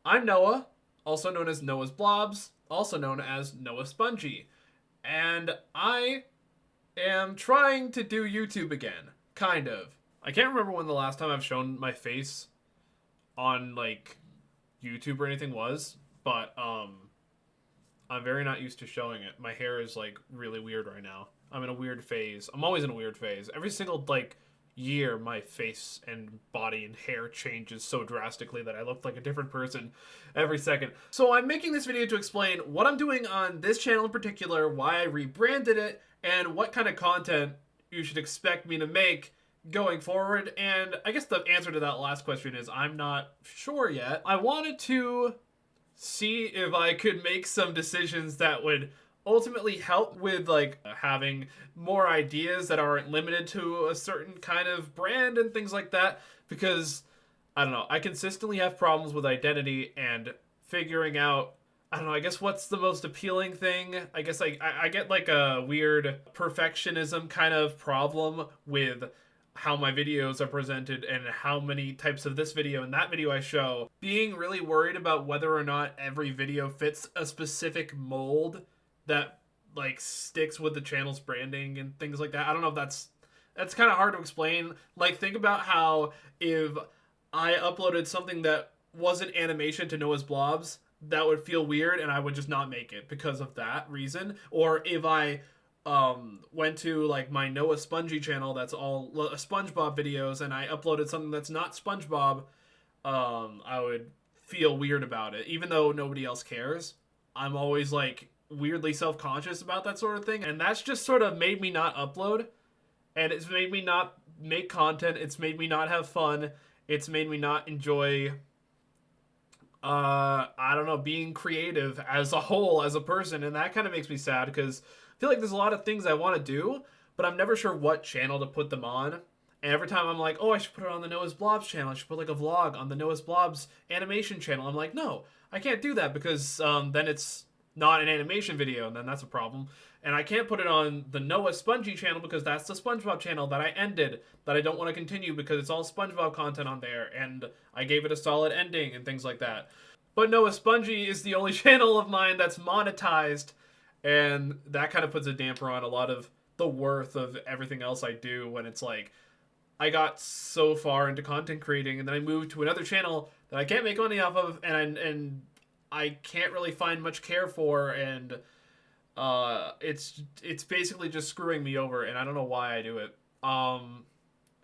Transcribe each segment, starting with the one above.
I'm Noah, also known as Noah's Blobs, also known as Noah Spongy, and I am trying to do YouTube again. Kind of. I can't remember when the last time I've shown my face on, like, YouTube or anything was, but, I'm very not used to showing it. My hair is, like, really weird right now. I'm in a weird phase. I'm always in a weird phase. Every single, like, year, my face and body and hair changes so drastically that I look like a different person every second. So I'm making this video to explain what I'm doing on this channel in particular, why I rebranded it, and what kind of content you should expect me to make going forward. And I guess the answer to that last question is I'm not sure yet. I wanted to see if I could make some decisions that would ultimately help with, like, having more ideas that aren't limited to a certain kind of brand and things like that, because I don't know, I consistently have problems with identity and figuring out, I don't know, I guess what's the most appealing thing. I guess I get like a weird perfectionism kind of problem with how my videos are presented and how many types of this video and that video I show, being really worried about whether or not every video fits a specific mold that, like, sticks with the channel's branding and things like that. I don't know if that's kind of hard to explain. Like, think about how if I uploaded something that wasn't animation to Noah's Blobs, that would feel weird and I would just not make it because of that reason. Or if I went to, like, my Noah Spongy channel that's all SpongeBob videos and I uploaded something that's not SpongeBob, I would feel weird about it. Even though nobody else cares, I'm always, like, weirdly self-conscious about that sort of thing, and that's just sort of made me not upload, and it's made me not make content. It's made me not have fun. It's made me not enjoy, I don't know, being creative as a whole, as a person, and that kind of makes me sad because I feel like there's a lot of things I want to do, but I'm never sure what channel to put them on. And every time I'm like, oh, I should put it on the Noah's Blobs channel. I should put, like, a vlog on the Noah's Blobs animation channel. I'm like, no, I can't do that because then it's not an animation video, and then that's a problem. And I can't put it on the Noah Spongy channel because that's the SpongeBob channel that I ended, that I don't want to continue because it's all SpongeBob content on there, and I gave it a solid ending and things like that. But Noah Spongy is the only channel of mine that's monetized, and that kind of puts a damper on a lot of the worth of everything else I do when it's like, I got so far into content creating, and then I moved to another channel that I can't make money off of, and I can't really find much care for, and it's basically just screwing me over, and I don't know why I do it.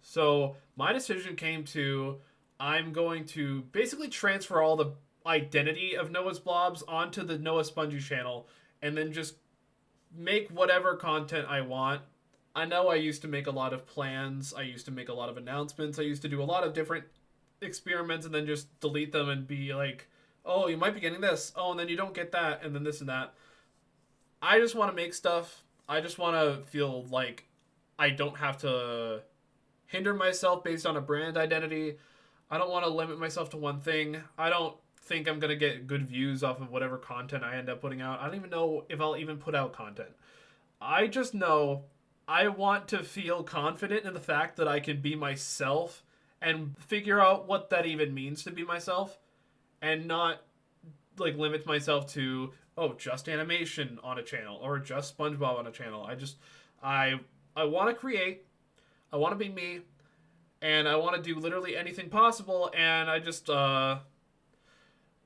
So my decision came to, I'm going to basically transfer all the identity of Noah's Blobs onto the Noah Spongy channel, and then just make whatever content I want. I know I used to make a lot of plans. I used to make a lot of announcements. I used to do a lot of different experiments and then just delete them and be like, oh, you might be getting this. Oh, and then you don't get that, and then this and that. I just want to make stuff. I just want to feel like I don't have to hinder myself based on a brand identity. I don't want to limit myself to one thing. I don't think I'm going to get good views off of whatever content I end up putting out. I don't even know if I'll even put out content. I just know I want to feel confident in the fact that I can be myself and figure out what that even means to be myself, and not, like, limit myself to, oh, just animation on a channel or just SpongeBob on a channel. I want to create, I want to be me, and I want to do literally anything possible. And I just if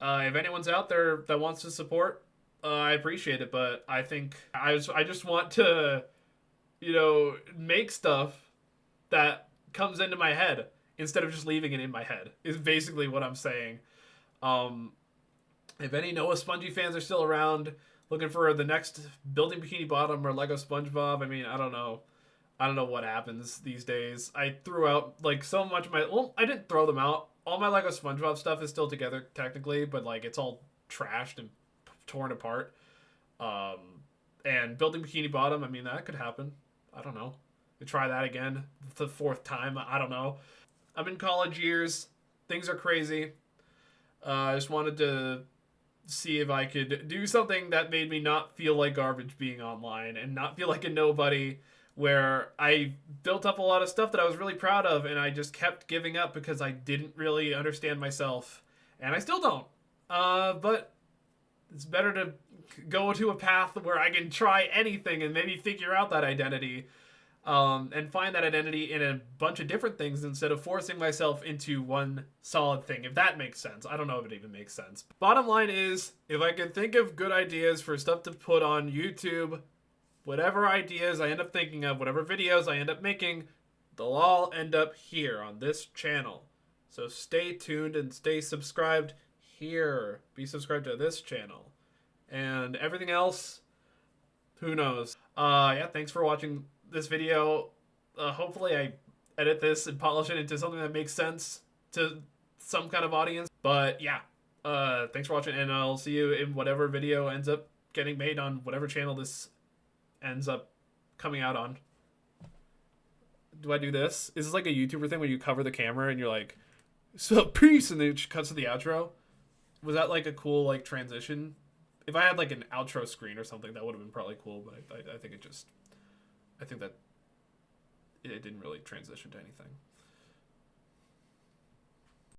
anyone's out there that wants to support, I appreciate it. But I think I just want to, make stuff that comes into my head instead of just leaving it in my head, is basically what I'm saying. If any Noah Spongy fans are still around looking for the next Building Bikini Bottom or Lego SpongeBob, I mean, I don't know. I don't know what happens these days. I threw out, like, so much of my... Well, I didn't throw them out. All my Lego SpongeBob stuff is still together, technically, but, like, it's all trashed and torn apart. And Building Bikini Bottom, I mean, that could happen. I don't know. We try that again. The fourth time. I don't know. I'm in college years. Things are crazy. I just wanted to see if I could do something that made me not feel like garbage being online and not feel like a nobody, where I built up a lot of stuff that I was really proud of, and I just kept giving up because I didn't really understand myself, and I still don't. But it's better to go to a path where I can try anything and maybe figure out that identity, and find that identity in a bunch of different things instead of forcing myself into one solid thing, if that makes sense. I don't know if it even makes sense. Bottom line is, if I can think of good ideas for stuff to put on YouTube, whatever ideas I end up thinking of, whatever videos I end up making, they'll all end up here on this channel. So stay tuned and stay subscribed here. Be subscribed to this channel. And everything else, who knows? Yeah, thanks for watching this video. Hopefully I edit this and polish it into something that makes sense to some kind of audience. But yeah, thanks for watching, and I'll see you in whatever video ends up getting made on whatever channel this ends up coming out on. Do I do this? Is this like a YouTuber thing where you cover the camera and you're like, so peace, and then it cuts to the outro? Was that like a cool like transition? If I had like an outro screen or something, that would have been probably cool, but I think it just, I think that it didn't really transition to anything.